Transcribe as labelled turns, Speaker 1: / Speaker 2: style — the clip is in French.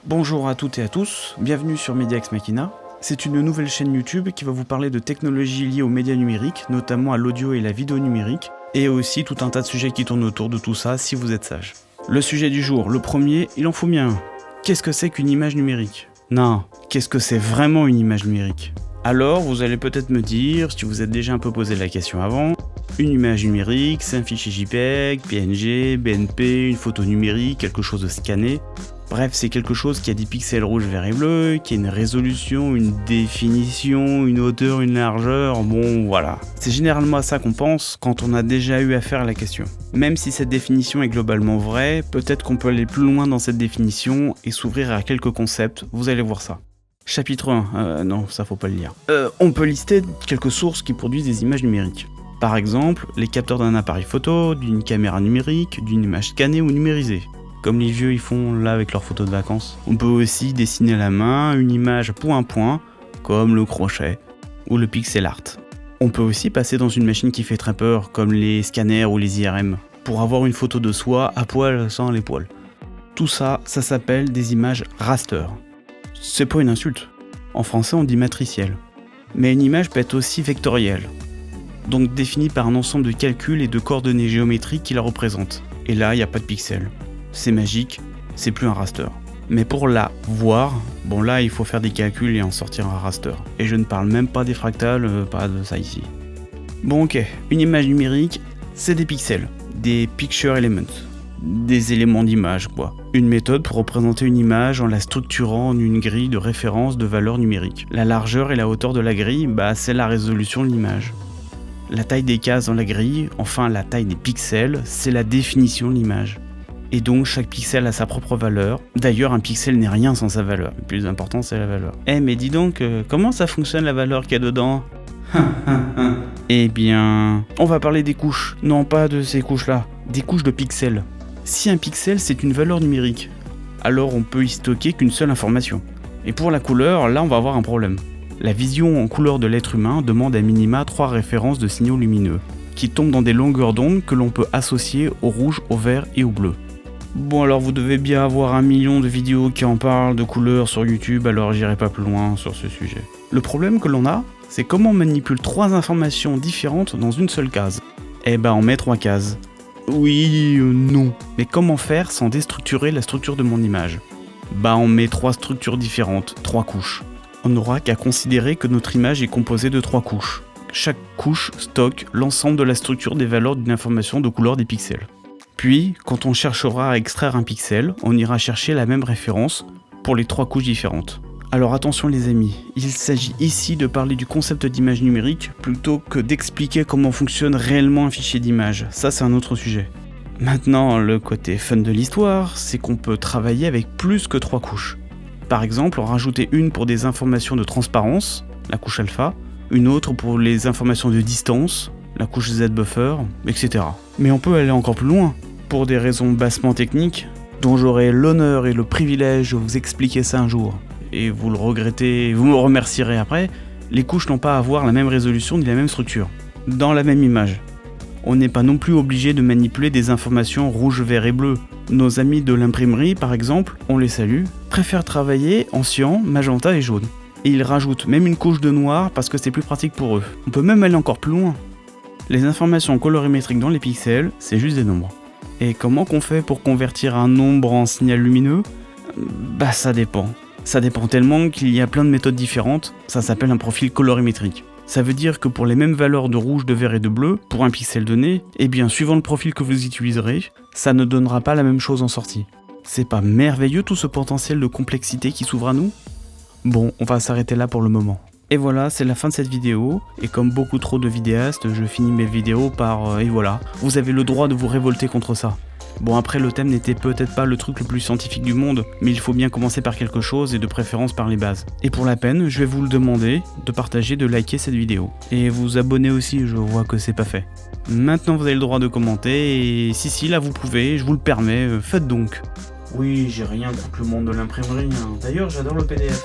Speaker 1: Bonjour à toutes et à tous, bienvenue sur Media Ex Machina. C'est une nouvelle chaîne YouTube qui va vous parler de technologies liées aux médias numériques, notamment à l'audio et la vidéo numérique, et aussi tout un tas de sujets qui tournent autour de tout ça si vous êtes sage. Le sujet du jour, le premier, il en faut bien un. Qu'est-ce que c'est qu'une image numérique ? Non, qu'est-ce que c'est vraiment une image numérique ? Alors, vous allez peut-être me dire, si vous êtes déjà un peu posé la question avant, une image numérique, c'est un fichier JPEG, PNG, BNP, une photo numérique, quelque chose de scanné. Bref, c'est quelque chose qui a des pixels rouges, verts et bleus, qui a une résolution, une définition, une hauteur, une largeur, bon voilà. C'est généralement à ça qu'on pense quand on a déjà eu affaire à la question. Même si cette définition est globalement vraie, peut-être qu'on peut aller plus loin dans cette définition et s'ouvrir à quelques concepts, vous allez voir ça. Chapitre 1, non, ça faut pas le lire. On peut lister quelques sources qui produisent des images numériques. Par exemple, les capteurs d'un appareil photo, d'une caméra numérique, d'une image scannée ou numérisée. Comme les vieux ils font là avec leurs photos de vacances. On peut aussi dessiner à la main une image point à point, comme le crochet ou le pixel art. On peut aussi passer dans une machine qui fait très peur, comme les scanners ou les IRM, pour avoir une photo de soi à poil sans les poils. Tout ça, ça s'appelle des images raster. C'est pas une insulte. En français on dit matriciel. Mais une image peut être aussi vectorielle, donc définie par un ensemble de calculs et de coordonnées géométriques qui la représentent. Et là, il n'y a pas de pixels. C'est magique, c'est plus un raster. Mais pour la voir, bon là il faut faire des calculs et en sortir un raster. Et je ne parle même pas des fractales, pas de ça ici. Bon ok, une image numérique, c'est des pixels, des picture elements, des éléments d'image quoi. Une méthode pour représenter une image en la structurant en une grille de référence de valeurs numériques. La largeur et la hauteur de la grille, c'est la résolution de l'image. La taille des cases dans la grille, enfin la taille des pixels, c'est la définition de l'image. Et donc chaque pixel a sa propre valeur. D'ailleurs, un pixel n'est rien sans sa valeur. Le plus important, c'est la valeur. Mais dis donc, comment ça fonctionne la valeur qu'il y a dedans ? Eh bien, on va parler des couches. Non, pas de ces couches-là. Des couches de pixels. Si un pixel, c'est une valeur numérique, alors on peut y stocker qu'une seule information. Et pour la couleur, là, on va avoir un problème. La vision en couleur de l'être humain demande à minima 3 références de signaux lumineux, qui tombent dans des longueurs d'onde que l'on peut associer au rouge, au vert et au bleu. Bon alors vous devez bien avoir 1 million de vidéos qui en parlent de couleurs sur YouTube, alors j'irai pas plus loin sur ce sujet. Le problème que l'on a, c'est comment on manipule 3 informations différentes dans une seule case. On met 3 cases. Oui, non. Mais comment faire sans déstructurer la structure de mon image ? On met 3 structures différentes, 3 couches. On n'aura qu'à considérer que notre image est composée de 3 couches. Chaque couche stocke l'ensemble de la structure des valeurs d'une information de couleur des pixels. Puis, quand on cherchera à extraire un pixel, on ira chercher la même référence pour les 3 couches différentes. Alors attention les amis, il s'agit ici de parler du concept d'image numérique plutôt que d'expliquer comment fonctionne réellement un fichier d'image. Ça c'est un autre sujet. Maintenant, le côté fun de l'histoire, c'est qu'on peut travailler avec plus que 3 couches. Par exemple, en rajouter une pour des informations de transparence, la couche alpha, une autre pour les informations de distance, la couche Z-buffer, etc. Mais on peut aller encore plus loin. Pour des raisons bassement techniques, dont j'aurai l'honneur et le privilège de vous expliquer ça un jour, et vous le regrettez, vous me remercierez après, les couches n'ont pas à avoir la même résolution ni la même structure, dans la même image. On n'est pas non plus obligé de manipuler des informations rouge, vert et bleu. Nos amis de l'imprimerie, par exemple, on les salue, préfèrent travailler en cyan, magenta et jaune. Et ils rajoutent même une couche de noir parce que c'est plus pratique pour eux. On peut même aller encore plus loin. Les informations colorimétriques dans les pixels, c'est juste des nombres. Et comment qu'on fait pour convertir un nombre en signal lumineux ? Ça dépend. Ça dépend tellement qu'il y a plein de méthodes différentes, ça s'appelle un profil colorimétrique. Ça veut dire que pour les mêmes valeurs de rouge, de vert et de bleu, pour un pixel donné, suivant le profil que vous utiliserez, ça ne donnera pas la même chose en sortie. C'est pas merveilleux tout ce potentiel de complexité qui s'ouvre à nous ? Bon, on va s'arrêter là pour le moment. Et voilà, c'est la fin de cette vidéo, et comme beaucoup trop de vidéastes, je finis mes vidéos par et voilà, vous avez le droit de vous révolter contre ça. Bon après le thème n'était peut-être pas le truc le plus scientifique du monde, mais il faut bien commencer par quelque chose et de préférence par les bases. Et pour la peine, je vais vous le demander de partager, de liker cette vidéo. Et vous abonner aussi, je vois que c'est pas fait. Maintenant vous avez le droit de commenter, et si là vous pouvez, je vous le permets, faites donc. Oui, j'ai rien contre le monde de l'imprimerie, D'ailleurs j'adore le PDF.